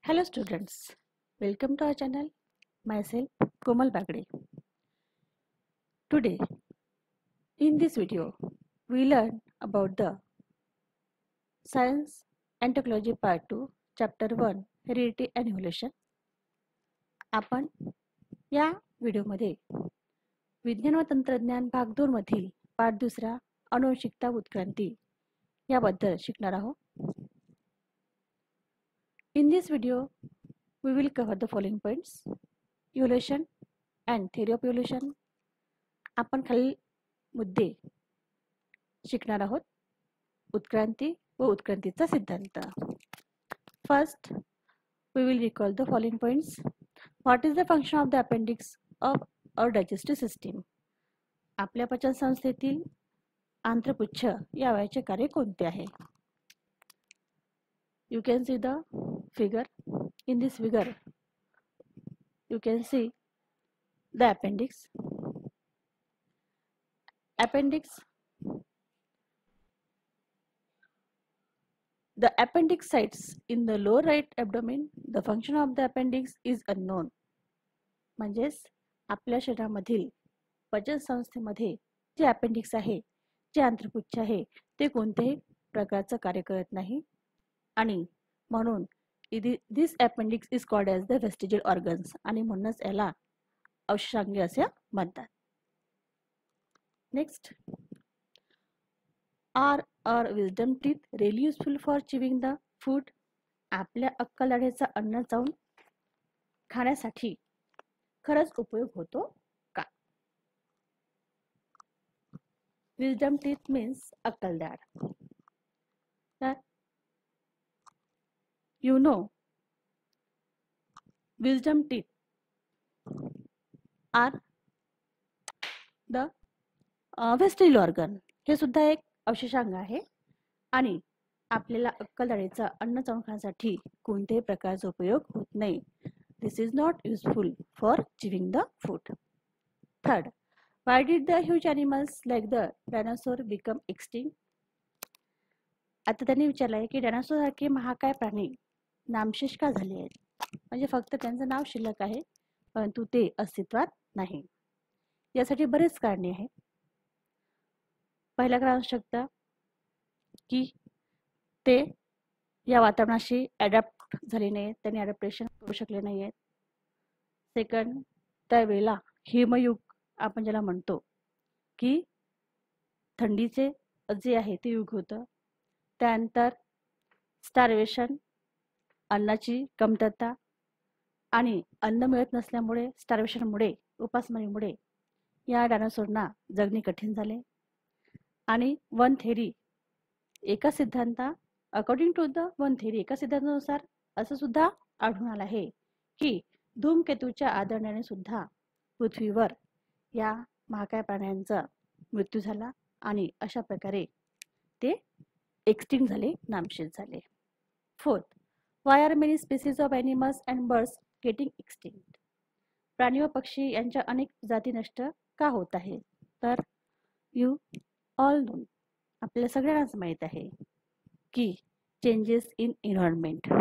Hello students, welcome to our channel. Myself Komal Bagde. Today in this video we learn about the Science and Technology Part 2 Chapter 1 Heredity and Evolution. आपण या व्हिडिओमध्ये विज्ञान व तंत्रज्ञान भाग 2 मधील पाठ 2 अनुवंशिकता उत्क्रांती याबद्दल शिकणार आहोत. In this video we will cover the following points: evolution and theory of evolution. आपण खालील मुद्दे शिकणार आहोत. उत्क्रांती व उत्क्रांतीचा सिद्धांत. First, we will recall the following points. What is the function of the appendix of our digestive system? आपल्या पचन संस्थेतील आंत्रपुच्छ या अवयवाचे कार्य कोणते आहे? You can see the figure. In this figure, you can see the appendix. The appendix sites in the lower right abdomen. The function of the appendix is unknown. म्हणजेच आपल्या शरीरामधील पचन संस्थेमध्ये जे अपेंडिक्स आहे, जे आंत्रपुच्छ आहे, ते कोणत्याही प्रकारचं कार्य करत नाही आणि म्हणून this appendix is called as the vestigial organs आणि म्हणूनच याला अवशेषांगे असे म्हणतात. Next, are our wisdom teeth really useful for chewing the food? आपल्या अक्कल दाढेचा अन्न चावून खाण्यासाठी खरंच उपयोग होतो का? Wisdom teeth means अक्कल दाढ. तर you know, wisdom teeth are the vestigial organ. हे सुद्धा एक अवशेषांग आहे आणि आपल्याला अक्कल दाढेचा अन्न चावून खाण्यासाठी कोणत्याही प्रकारचा उपयोग होत नाही. This is not useful for chewing the food. Third, why did the huge animals like the dinosaur become extinct? आता त्यांनी विचारलं आहे की डायनासोर सारखे महाकाय प्राणी नामशेष का झाले आहेत? म्हणजे फक्त त्यांचं नाव शिल्लक आहे परंतु ते अस्तित्वात नाही. यासाठी बरेच कारणे आहेत. पहिला कारण असू शकतं की ते या वातावरणाशी ॲडॅप्ट झाले नाहीत, त्यांनी ॲडॅप्टेशन करू शकले नाही आहेत. सेकंड, त्यावेळेला हिमयुग आपण ज्याला म्हणतो की थंडीचे जे आहे ते युग होतं. त्यानंतर स्टार्वेशन, अन्नाची कमतरता आणि अन्न मिळत नसल्यामुळे स्टार्वेशनमुळे, उपासमारीमुळे या डायनासोरना जगणे कठीण झाले. आणि वन थेरी एका सिद्धांतानुसार असं सुद्धा आढळून आलं आहे की धूमकेतूच्या आदरण्याने सुद्धा पृथ्वीवर या महाकाय प्राण्यांचा मृत्यू झाला आणि अशा प्रकारे ते एक्सटिंक्ट झाले, नामशेष झाले. Fourth, why are many species of animals and birds getting extinct? प्राणी व पक्षी यांच्या अनेक जाती नष्ट का होत आहे? तर यू ऑल नो, आपल्याला सगळ्यांनाच माहीत आहे की चेंजेस इन एन्व्हायरमेंट,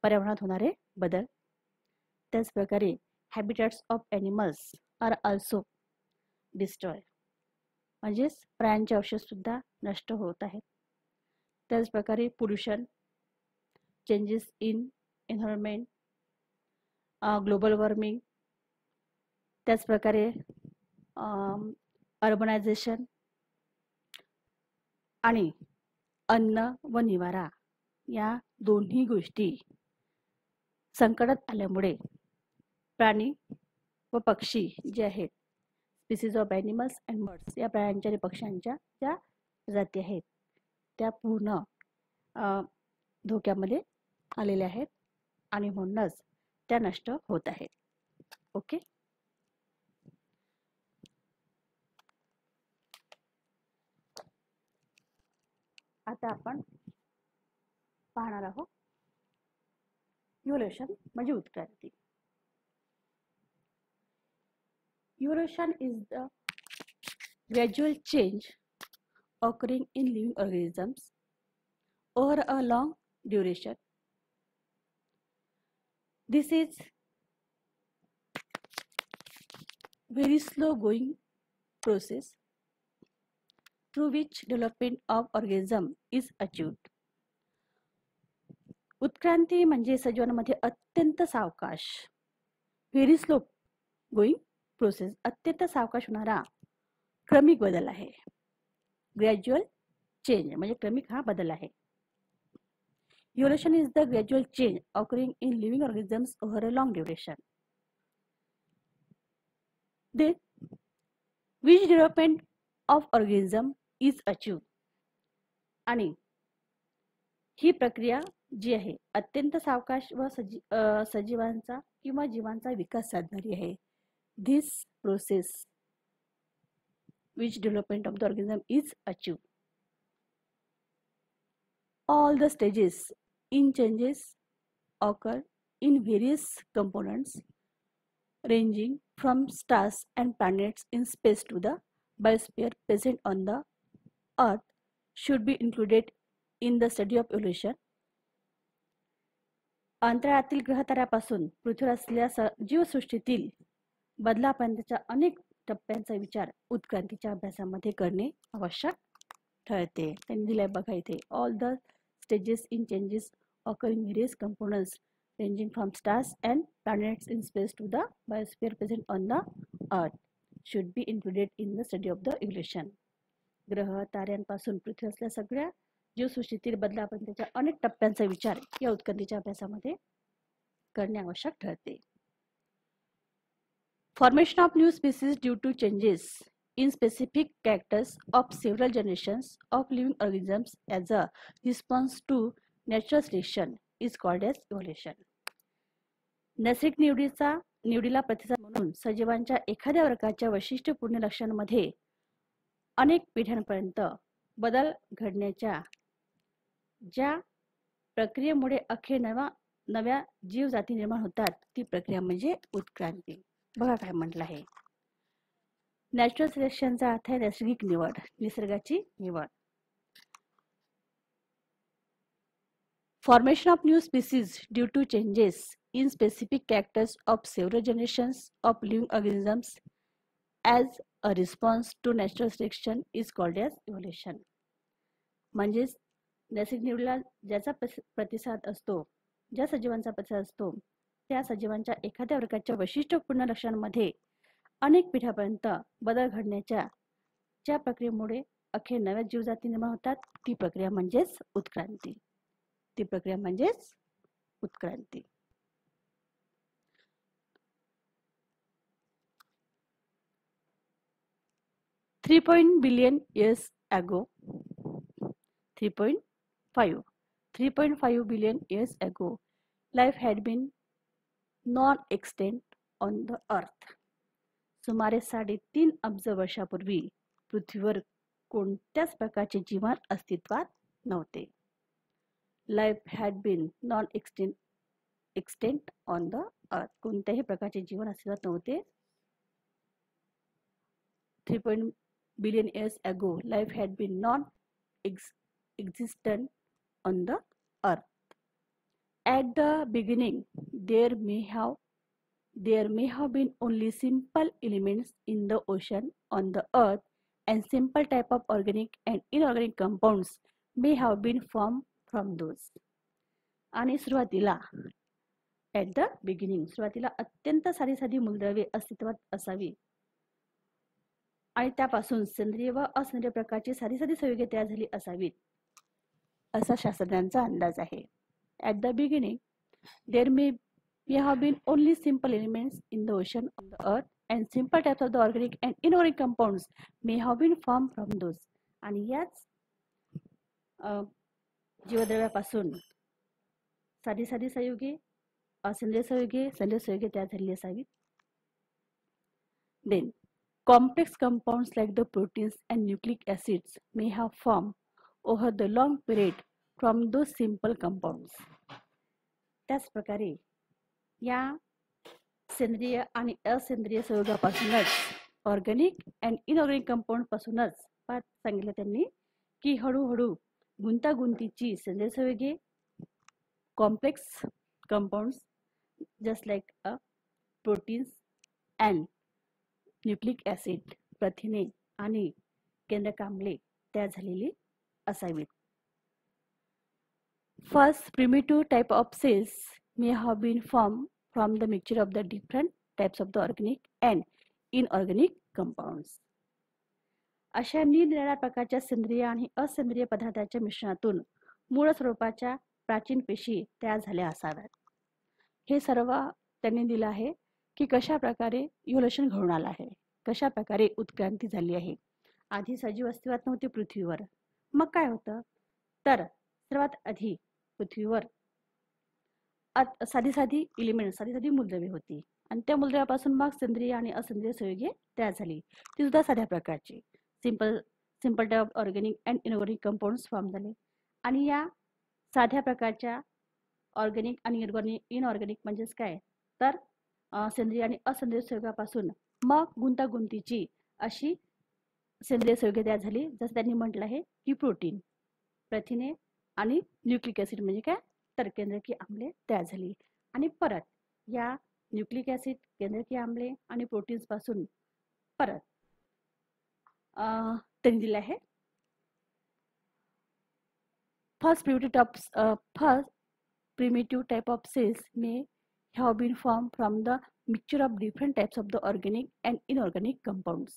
पर्यावरणात होणारे बदल. त्याचप्रकारे habitats of animals are also destroy, म्हणजेच प्राण्यांचे अवशेष सुद्धा नष्ट होत आहेत. त्याचप्रकारे pollution, changes in environment, global warming, त्याचप्रकारे अर्बनायझेशन आणि अन्न व निवारा या दोन्ही गोष्टी संकटात आल्यामुळे प्राणी व पक्षी जे आहेत, species of animals and birds, या प्राण्यांच्या आणि पक्ष्यांच्या ज्या जाती आहेत त्या पूर्ण धोक्यामध्ये आलेल्या आहेत आणि म्हणूनच त्या नष्ट होत आहेत. ओके, आता आपण पाहणार आहोत इव्होल्यूशन म्हणजे उत्क्रांती. Evolution is the gradual change occurring in living organisms over a long duration. This is very slow going process through which development of organism is achieved. उत्क्रांती म्हणजे सजीवांमध्ये अत्यंत सावकाश, व्हेरी स्लो गोइंग प्रोसेस, अत्यंत सावकाश होणारा क्रमिक बदल आहे. ग्रॅज्युअल चेंज म्हणजे क्रमिक हा बदल आहे. Evolution is the gradual change occurring in living organisms over a long duration. Then, which development of organism is achieved? आणि ही प्रक्रिया जी आहे अत्यंत सावकाश व सजीवांचा किंवा जीवांचा विकास साधणारी आहे. This process, which development of the organism is achieved? All the stages in changes occur in various components ranging from stars and planets in space to the biosphere present on the earth should be included in the study of evolution. अंतराळातील ग्रहताऱ्यापासून पृथ्वीवर असलेल्या जीवसृष्टीतील बदलापर्यंतच्या अनेक टप्प्यांचा विचार उत्क्रांतीच्या अभ्यासामध्ये करणे आवश्यक ठरते. त्यांनी दिलंय बघा इथे. All the stages in changes occurring in various components ranging from stars and planets in space to the biosphere present on the earth should be included in the study of the evolution. ग्रह ताऱ्यांपासून पृथ्वी असलेल्या सगळ्या जीवसृष्टीतील बदलापर्यंतच्या अनेक टप्प्यांचा विचार या उत्क्रांतीच्या अभ्यासामध्ये करणे आवश्यक ठरते. Formation of new species due to changes in specific characters of several generations of living organisms as a response to natural selection is called as evolution. नैसर्गिक निवडीला प्रतिसाद म्हणून सजीवांच्या एखाद्या वर्गाच्या वैशिष्ट्यपूर्ण लक्षणांमध्ये अनेक पिढ्यांपर्यंत बदल घडण्याच्या ज्या प्रक्रियेमुळे अखेर नव्या जीवजाती निर्माण होतात ती प्रक्रिया म्हणजे उत्क्रांती. बघा काय म्हटलं आहे. नॅचरल सिलेक्शनचा अर्थ आहे नैसर्गिक निवड, निसर्गाची निवड. Formation of new species due to changes in specific characters of several generations of living organisms as a response to natural selection is called as evolution. म्हणजे नैसर्गिक निवडीला ज्याचा प्रतिसाद असतो, ज्या सजीवांचा प्रतिसाद असतो त्या सजीवांच्या एखाद्या वर्गाच्या वैशिष्ट्यपूर्ण लक्षणांमध्ये अनेक पिढ्यापर्यंत बदल घडण्याच्या ज्या प्रक्रियेमुळे अखेर नव्या जीवजाती निर्माण होतात ती प्रक्रिया म्हणजेच उत्क्रांती. ती प्रक्रिया म्हणजेच उत्क्रांती. 3 billion years ago, 3.5 billion years ago, life had been non-extant on the earth. सुमारे 3.5 अब्ज वर्षापूर्वी पृथ्वीवर कोणत्याच प्रकारचे जीवन अस्तित्वात नव्हते. Life had been non extant on the earth. कोणत्याही प्रकारचे जीवन अस्तित्वात नव्हते. 3 billion years ago, life had been non-existent on the earth. At the beginning, there may have been only simple elements in the ocean on the earth, and simple type of organic and inorganic compounds may have been formed from those. आणि सुरुवातीला at the beginning, सुरुवातीला अत्यंत साधी मूलद्रव्ये अस्तित्वात असावी आणि त्यापासून सेंद्रिय व असेंद्रिय प्रकारची साधी संयुगे तयार झाली असावीत असा शास्त्रज्ञांचा अंदाज आहे. At the beginning, there may have been only simple elements in the ocean on the earth, and simple types of the organic and inorganic compounds may have been formed from those. आणि याच जीवद्रव्यापासून साधी संयुगे, असेंद्रिय संयुगे, सेंद्रिय संयुगे तयार झालेली असावीत. Then complex compounds like the proteins and nucleic acids may have formed over the long period from those simple compounds. त्याच प्रकारे या सेंद्रिय आणि असेंद्रिय संयुगापासूनच ऑर्गॅनिक अँड इनऑर्गॅनिक कंपाऊंड पासूनच सांगितलं त्यांनी की हळूहळू गुंतागुंतीची सेंद्रिय संयुगे, complex compounds, just like proteins and nucleic acid, प्रथिने आणि केंद्रक आम्ले तयार झालेली असावीत. First, primitive type of cells may have been formed from the mixture of the different types of the organic and inorganic compounds. अशा निरनिराळ्या प्रकारच्या सेंद्रिय आणि असेंद्रिय पदार्थाच्या मिश्रणातून मूळ स्वरूपाच्या प्राचीन पेशी तयार झाल्या असाव्यात. हे सर्व त्यांनी दिलं आहे की कशा प्रकारे इव्होल्युशन घडून आलं आहे, कशा प्रकारे उत्क्रांती झाली आहे. आधी सजीव अस्तित्वात नव्हते पृथ्वीवर. मग काय होतं तर सर्वात आधी पृथ्वीवर साधी एलिमेंट, साधी मूलद्रव्ये होती आणि त्या मूलद्रव्यापासून मग सेंद्रिय आणि असेंद्रिय संयुगे तयार झाली. ती सुद्धा साध्या प्रकारची simple type of organic and inorganic compounds form झाले. आणि या साध्या प्रकारच्या ऑर्गॅनिक आणि इनऑर्गॅनिक म्हणजेच काय तर सेंद्रिय आणि असेंद्रिय संयुगापासून मग गुंतागुंतीची अशी सेंद्रिय संयुगे तयार झाली. जसं त्यांनी म्हटलं आहे की प्रोटीन, प्रथिने आणि न्यूक्लिक ॲसिड म्हणजे काय तर केंद्रकीय आम्ले तयार झाली. आणि परत या न्यूक्लिक ॲसिड, केंद्रकीय आम्ले आणि प्रोटीन्स पासून परत त्यांनी दिले आहे first primitive type of cells may have been formed from the mixture of different types of the organic and inorganic compounds.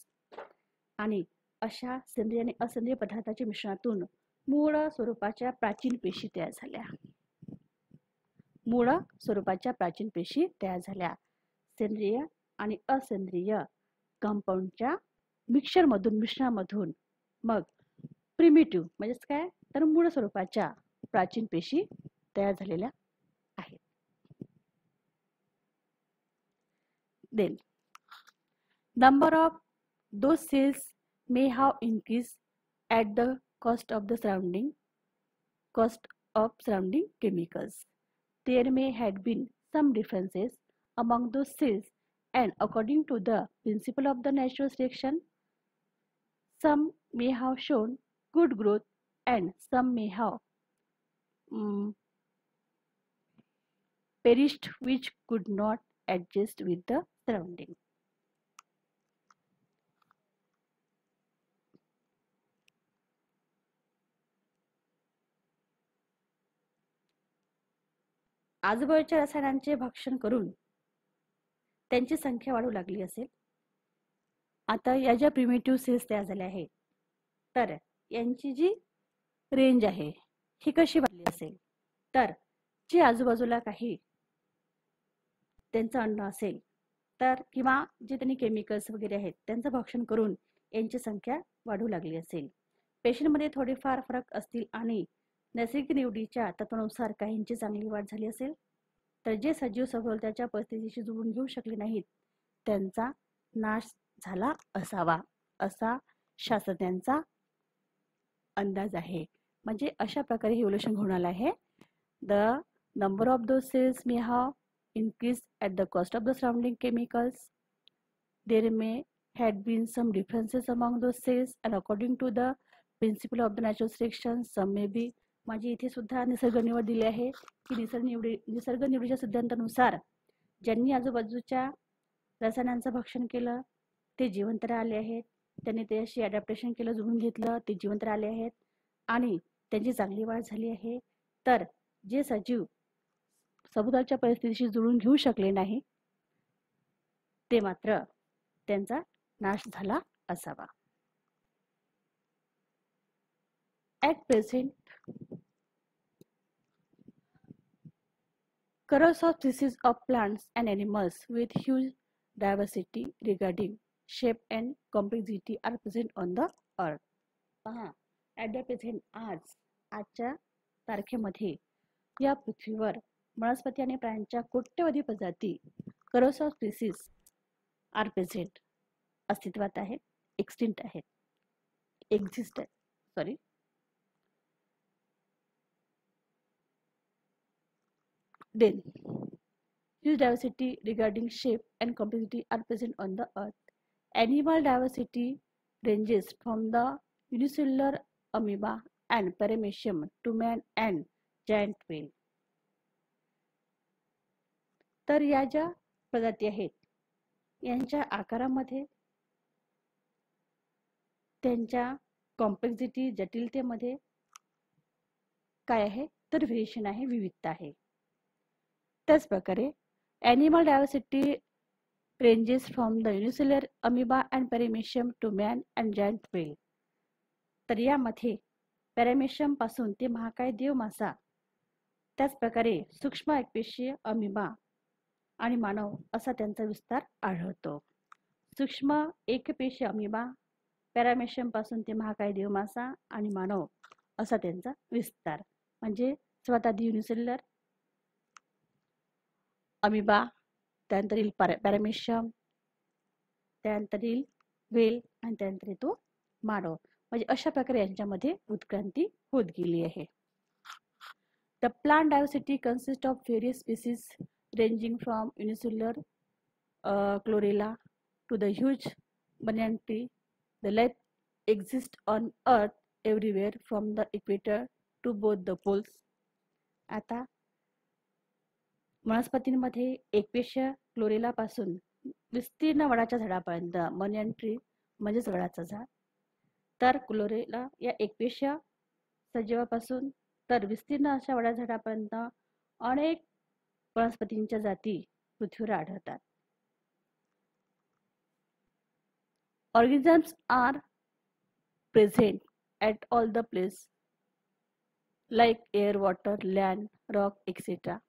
आणि अशा सेंद्रिय आणि असेंद्रिय पदार्थाच्या मिश्रणातून मूळ स्वरूपाच्या प्राचीन पेशी तयार झाल्या. मूळ स्वरूपाच्या प्राचीन पेशी तयार झाल्या. सेंद्रिय आणि असेंद्रिय कंपाऊंडच्या मिश्रणामधून मग प्रिमिटिव्ह म्हणजेच काय तर मूळ स्वरूपाच्या प्राचीन पेशी तयार झालेल्या आहेत. Then number of those cells may have increased at the cost of surrounding chemicals. There may have been some differences among those cells, and according to the principle of the natural selection, some may have shown good growth and some may have perished which could not adjust with the surrounding. आजूबाजूच्या रसायनांचे भक्षण करून त्यांची संख्या वाढू लागली असेल. आता या ज्या प्रिमिटिव्ह सेल्स तयार झाल्या आहेत तर यांची जी रेंज आहे ही कशी वाढली असेल तर जी आजूबाजूला काही त्यांचं अन्न असेल तर किंवा जे त्यांनी केमिकल्स वगैरे आहेत त्यांचं भक्षण करून यांची संख्या वाढू लागली असेल. पेशींमध्ये थोडेफार फरक असतील आणि नैसर्गिक निवडीच्या तत्वानुसार काहींची चांगली वाढ झाली असेल तर जे सजीव सभोवतालच्या परिस्थितीशी जुळून घेऊ शकले नाहीत त्यांचा नाश झाला असावा असा शास्त्रज्ञांचा अंदाज आहे. म्हणजे अशा प्रकारे इव्होल्युशन घडून आलं आहे. The number of those cells may have increased at the cost of the surrounding chemicals. There may had been some differences among those cells and according to the principle of the natural selection some may be. माझी इथे सुद्धा निसर्ग निवड दिली आहे की निसर्ग निवडीच्या सिद्धांतानुसार ज्यांनी आजूबाजूच्या रसायनांचं भक्षण केलं ते जिवंत राहिले आहेत, त्यांनी त्याशी अडॅप्टेशन केलं, जुळून घेतलं, ते जिवंत राहिले आहेत आणि त्यांची चांगली वाढ झाली आहे. तर जे सजीव सभोवतालच्या परिस्थितीशी जुळून घेऊ शकले नाही ते मात्र त्यांचा नाश झाला असावा. At present, crores of species of plants and animals with huge diversity regarding shape and complexity are present on the earth. पहा, at the present आजच्या तारखेमध्ये या पृथ्वीवर वनस्पती आणि प्राण्यांच्या कोट्यवधी प्रजाती crores of species are present अस्तित्वात आहेत, एक्सटिंक्ट आहेत, एक्झिस्ट आहेत. Sorry Then, huge diversity regarding shape and complexity are present on the earth. Animal diversity ranges from the unicellular amoeba and paramecium to man and giant whale. तर या ज्या प्रजाती आहेत यांच्या आकारामध्ये, त्यांच्या कॉम्प्लेक्सिटी जटिलतेमध्ये काय आहे तर व्हेरिएशन आहे, विविधता आहे. त्याच प्रकारे animal diversity ranges from the unicellular amoeba and paramecium to man and giant whale. तर यामध्ये पॅरामेशियम पासून ते महाकाय देव मासा, त्याच प्रकारे सूक्ष्म एकपेशीय अमिबा आणि मानव असा त्यांचा विस्तार आढळतो. सूक्ष्म एकपेशीय अमिबा, पॅरामेशियम पासून ते महाकाय देव मासा आणि मानव असा त्यांचा विस्तार. म्हणजे स्वतः युनिसेल्युलर अमिबा, त्यानंतर येईल पॅरामेशियम, त्यानंतर येईल वेल आणि त्यानंतर येतो मानव. म्हणजे अशा प्रकारे यांच्यामध्ये उत्क्रांती होत गेली आहे. The plant diversity consist of various species ranging from unicellular Chlorella to the huge banyan tree. The life exists on earth everywhere from the equator to both the poles. आता वनस्पतींमध्ये एकपेशीय क्लोरेला पासून विस्तीर्ण वडाच्या झाडापर्यंत, बनियन ट्री म्हणजेच वडाचं झाड, तर chlorella या एकपेशीय सजीवापासून तर विस्तीर्ण अशा वडा झाडापर्यंत अनेक वनस्पतींच्या जाती पृथ्वीवर आढळतात. Organisms are present at all the places like air, water, land, rock, etc.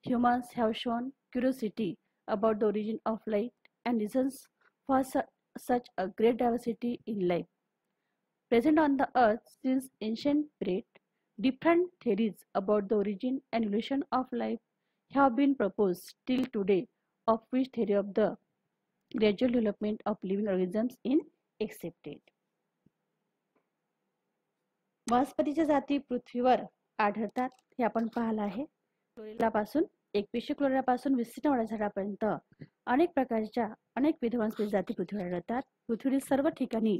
Humans have shown curiosity about the origin of life and reasons for such a great diversity in life. Present on the earth since ancient period, different theories about the origin and evolution of life have been proposed till today, of which theory of the gradual development of living organisms is accepted. वनस्पतीच्या जाती पृथ्वीवर आढळतात हे आपण पाहिलं आहे. क्लोरेलापासून एकपेशीय क्लोरेलापासून विस्तीर्ण वडा झाडापर्यंत अनेक प्रकारच्या अनेक विविध वनस्पती जाती पृथ्वीवर आढळतात. पृथ्वीवरील सर्व ठिकाणी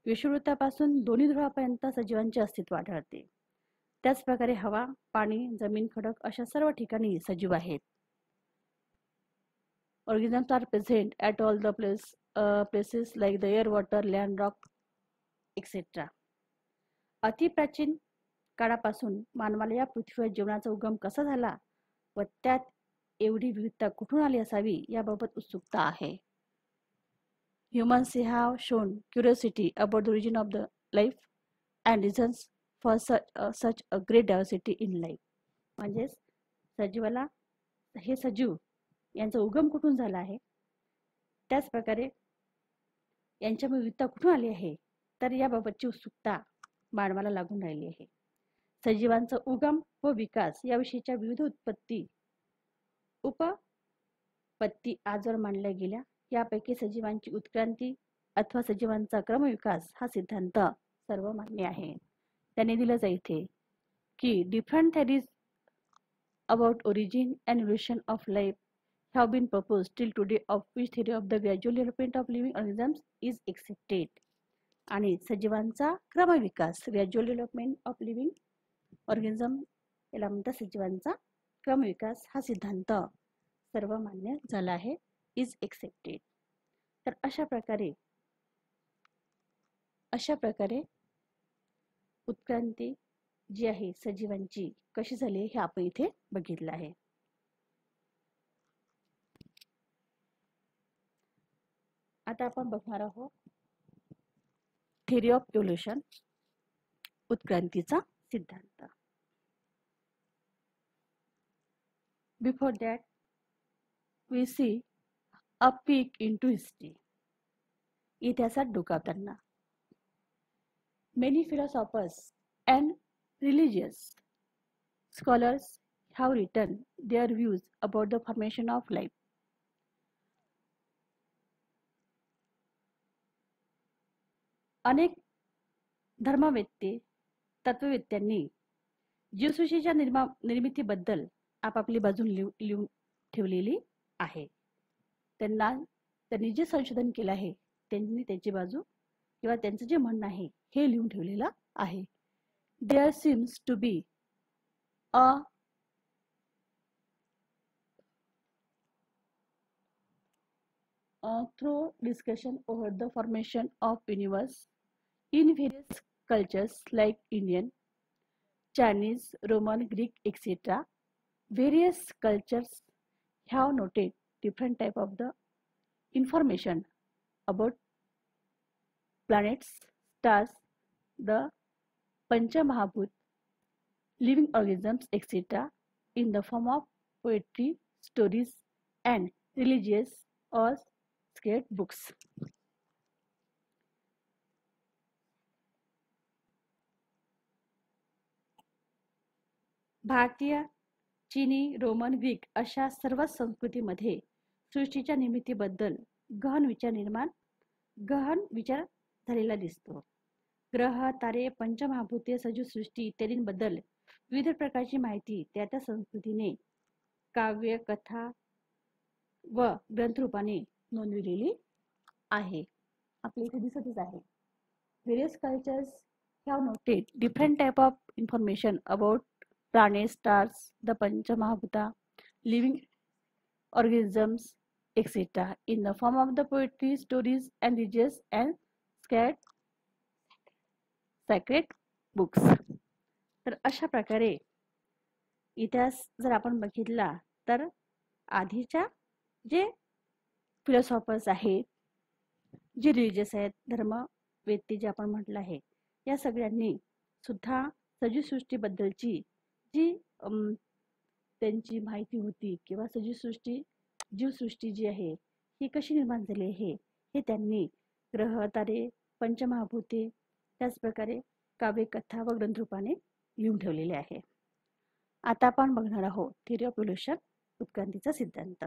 विषुववृत्तापासून दोन्ही ध्रुवापर्यंत सजीवांचे अस्तित्व आढळते. त्याच प्रकारे हवा, पाणी, जमीन, खडक अशा सर्व ठिकाणी सजीव आहेत. Organisms are present at all the places like the air, water, land, rock, etc. अतिप्राचीन काळापासून मानवाला या पृथ्वीवर जीवनाचा उगम कसा झाला व त्यात एवढी विविधता कुठून आली असावी याबाबत उत्सुकता आहे. Humans have shown curiosity about the origin of the life and reasons for such a great diversity in life. म्हणजेच सजीवाला हे सजीव यांचा उगम कुठून झाला आहे, त्याच प्रकारे यांच्यामध्ये विविधता कुठून आली आहे, तर याबाबतची उत्सुकता मानवाला लागून राहिली आहे. सजीवांचा उगम व विकास याविषयीच्या विविध उपपत्ती आजवर मांडल्या गेल्या. यापैकी सजीवांची उत्क्रांती अथवा सजीवांचा क्रमविकास हा सिद्धांत सर्वमान्य आहे. त्याने दिलं जाते की different theories about origin and evolution of life have been proposed till today, of which theory of the gradual development of living organisms is accepted. आणि सजीवांचा क्रमविकास, gradual development of living organism याला म्हणतात सजीवांचा क्रमविकास, हा सिद्धांत सर्वमान्य झाला आहे, इज एक्सेप्टेड. तर अशा प्रकारे उत्क्रांती जी आहे सजीवांची कशी झाली हे आपण इथे बघितलं आहे. आता आपण बघणार आहोत थिअरी ऑफ इव्होल्यूशन, उत्क्रांतीचा सिद्धांत. Before that we see a peek into history. इतिहासात डोकावताना many philosophers and religious scholars have written their views about the formation of life. अनेक धर्मवेत्ते, तत्ववेत्यांनी जीवसृष्टीच्या निर्मितीबद्दल आपापली बाजू लिहून ठेवलेली आहे. त्यांनी जे संशोधन केलं आहे त्यांनी त्यांची बाजू किंवा त्यांचं जे म्हणणं आहे हे लिहून ठेवलेलं आहे. There seems to be a through discussion over the formation of universe in various cultures like Indian, Chinese, Roman, Greek, etc. Various cultures have noted different type of the information about planets, stars, the Panchamahabhut, living organisms, etc. in the form of poetry, stories, and religious or sacred books. भारतीय, चीनी, Roman, Greek अशा सर्व संस्कृतीमध्ये सृष्टीच्या निर्मितीबद्दल गहन विचार झालेला दिसतो. ग्रह, तारे, पंचमहाभूते, सजीव सृष्टी इत्यादींबद्दल विविध प्रकारची माहिती त्या त्या संस्कृतीने काव्य, कथा व ग्रंथरूपाने नोंदविलेली आहे. आपल्या इथे दिसतच आहे. Various cultures have noted different type of information about planets, stars, the Panchamahabhuta, living organisms, etc. in the form of the poetry, stories, and religious and sacred books. तर अशा प्रकारे इतिहास जर आपण बघितला तर आधीच्या जे फिलॉसॉफर्स आहेत, जे रिलिजियस आहेत, धर्मवेत्ते जे आपण म्हटलं आहे, या सगळ्यांनी सुद्धा सजीव सृष्टीबद्दलची जी त्यांची माहिती होती किंवा सजीव सृष्टी जीवसृष्टी जी आहे ही कशी निर्माण झाली आहे हे त्यांनी ग्रह, तारे, पंचमहाभूते त्याचप्रकारे काव्य, कथा व ग्रंथरूपाने लिहून ठेवलेले आहे. आता आपण बघणार आहोत थिअरी ऑफ इव्होल्यूशन, उत्क्रांतीचा सिद्धांत.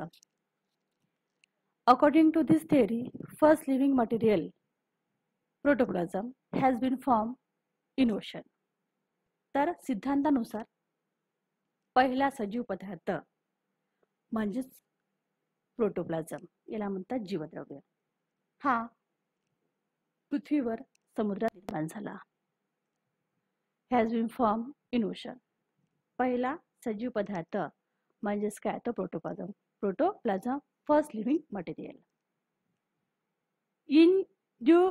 According to this theory, first living material, protoplasm, has been formed in ocean. तर सिद्धांतानुसार पहिला सजीव पदार्थ म्हणजेच प्रोटोप्लाझम, याला म्हणतात जीवद्रव्य, हा पृथ्वीवर समुद्रात निर्माण झाला. Has been formed in ocean. पहिला सजीव पदार्थ म्हणजेच काय, तो प्रोटोप्लाझम. प्रोटोप्लाझम first living material. In due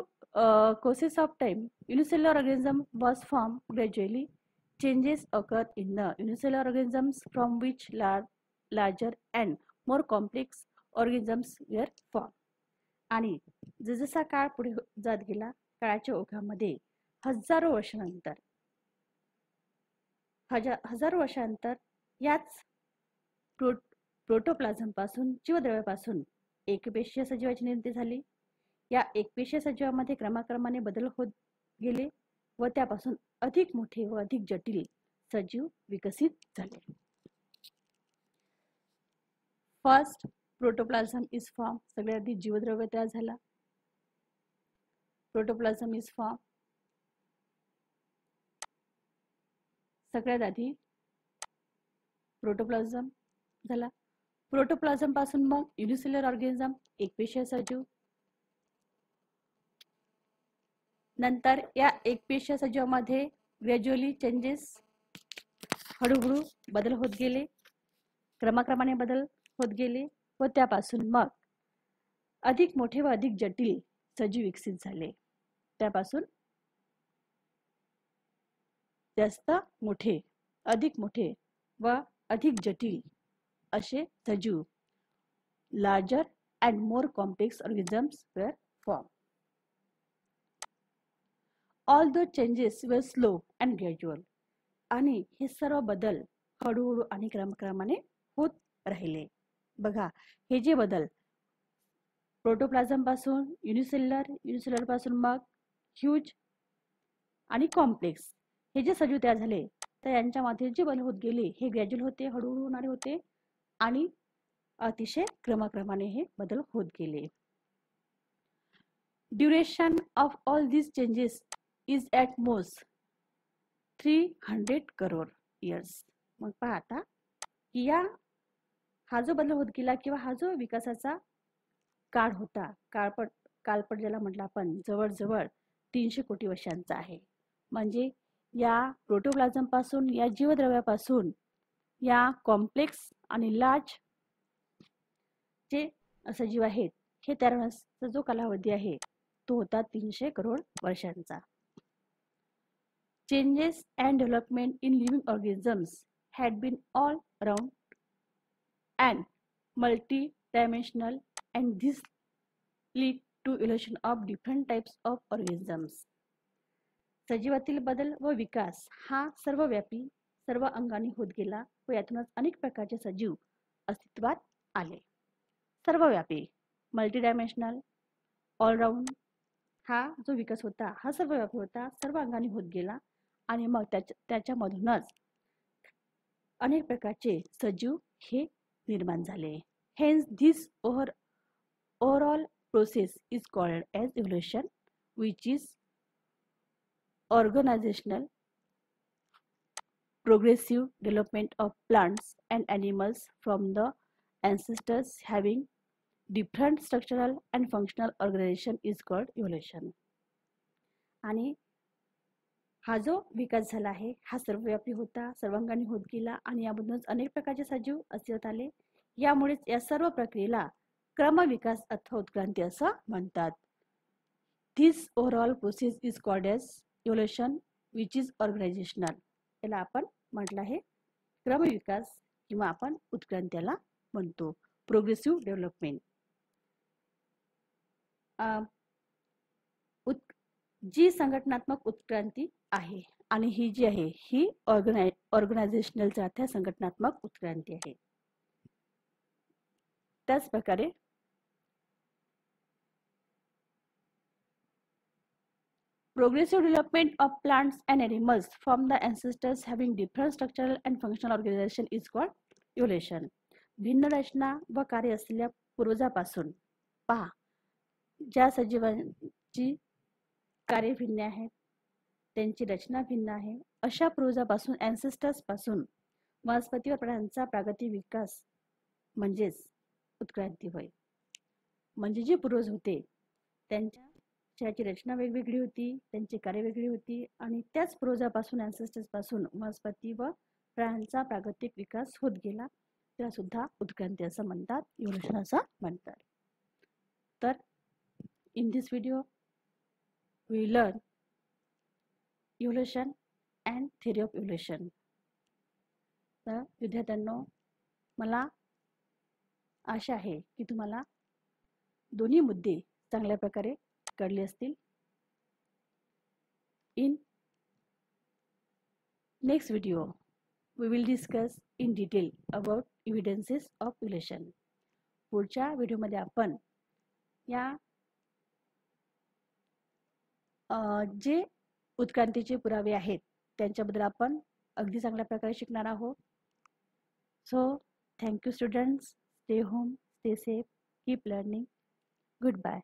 courses of time, unicellular organism was formed gradually. Changes occurred in the unicellular organisms from which larger and more complex organisms were formed. आणि जसा काळ पुढे जात गेला, काळाच्या ओघामध्ये हजारो वर्षांतर याच प्रोटोप्लाझम पासून, जीवद्रव्यापासून एकपेशीय सजीवाची निर्मिती झाली. या एकपेशीय सजीवामध्ये क्रमाक्रमाने बदल होत गेले व त्यापासून अधिक मोठे व अधिक जटिल सजीव विकसित झाले. फर्स्ट प्रोटोप्लाझम इज फॉर्म, सगळ्यात आधी जीवद्रव्य तयार झाला. प्रोटोप्लाझम इज फॉर्म, सगळ्यात आधी प्रोटोप्लाझम झाला. प्रोटोप्लाझम पासून मग युनिसेल्युलर ऑर्गॅनिझम, एकपेशीय सजीव. नंतर या एकपेशीय सजीवामध्ये ग्रॅज्युअली चेंजेस, हळूहळू बदल होत गेले, क्रमाक्रमाने बदल होत गेले व त्यापासून मग अधिक मोठे व अधिक जटिल सजीव विकसित झाले. त्यापासून जास्त मोठे, अधिक मोठे व अधिक जटिल असे सजीव, larger and more complex organisms were formed. All the changes were slow and gradual. आणि हे सर्व बदल हळूहळू आणि क्रमाक्रमाने होत राहिले. बघा, हे जे बदल प्रोटोप्लाझम पासून युनिसेल्युलर पासून मग ह्यूज आणि कॉम्प्लेक्स हे जे सजीव तयार झाले, तर यांच्यामध्ये जे बदल होत गेले हे ग्रॅज्युअल होते, हळूहळू होणारे होते आणि अतिशय क्रमाक्रमाने हे बदल होत गेले. Duration of all these changes is at most 300 crore years. मग पहा आता की हा जो बदल होत गेला किंवा हा जो विकासाचा काळ होता, कालपट ज्याला म्हटलं आपण, जवळजवळ 300 कोटी वर्षांचा आहे. म्हणजे या प्रोटोप्लाझम पासून, या जीवद्रव्यापासून या कॉम्प्लेक्स आणि लार्ज जे सजीव आहेत हे तयार होण्याचा जो कालावधी आहे तो होता 300 करोड वर्षांचा. Changes and development in living organisms had been all around and multi-dimensional, and this lead to evolution of different types of organisms. सजीवातील बदल व विकास हा सर्वव्यापी सर्व अंगाने होत गेला व यातूनच अनेक प्रकारचे सजीव अस्तित्वात आले. सर्वव्यापी मल्टीडायमेन्शनल ऑलराऊंड हा जो विकास होता हा सर्वव्यापी होता, सर्व अंगाने होत गेला आणि मग त्याच्यामधूनच अनेक प्रकारचे सजीव हे निर्माण झाले. Hence this overall process is called as evolution, which is organizational progressive development of plants and animals from the ancestors having different structural and functional organization is called evolution. आणि हा जो विकास झाला आहे हा सर्वव्यापी होता, सर्वांगाने होत गेला आणि यामधूनच अनेक प्रकारचे सजीव अस्तित्वात आले. यामुळेच या सर्व प्रक्रियेला क्रमविकास अथवा उत्क्रांती असं म्हणतात. This overall process is called as evolution, which is organizational. याला आपण म्हटलं आहे क्रमविकास किंवा आपण उत्क्रांतीला म्हणतो, प्रोग्रेसिव्ह डेव्हलपमेंट. जी संघटनात्मक उत्क्रांती आहे आणि ही जी आहे ही ऑर्गनायझेशनलच्या अर्थात संघटनात्मक उत्क्रांती आहे. त्याच प्रकारे progressive development of plants and animals from the ancestors having different structural and functional organization is called evolution. भिन्न रचना व कार्य असलेल्या पूर्वजापासून पहा ज्या सजीवांची कार्य भिन्न आहेत, त्यांची रचना भिन्न आहे, अशा पूर्वजापासून अँसेस्टर्स पासून वनस्पती व प्राण्यांचा प्रागतिक विकास म्हणजेच उत्क्रांती होय. म्हणजे जे पूर्वज होते त्यांची रचना वेगवेगळी होती, त्यांची कार्य वेगळी होती आणि त्याच पूर्वजापासून अँसेस्टर्स पासून वनस्पती व प्राण्यांचा प्रागतिक विकास होत गेला. त्याला सुद्धा उत्क्रांती असं म्हणतात, इव्होल्यूशन असं म्हणतात. तर in this video we learn evolution and theory of evolution. तर विद्यार्थ्यांनो, मला आशा आहे की तुम्हाला दोन्ही मुद्दे चांगल्या प्रकारे कळले असतील. In next video we will discuss in detail about evidences of evolution. पुढच्या व्हिडिओमध्ये आपण या जे उत्क्रांतीचे पुरावे आहेत त्यांच्याबद्दल आपण अगदी चांगल्या प्रकारे शिकणार आहोत. So thank you students. Stay home, stay safe, keep learning. Good bye.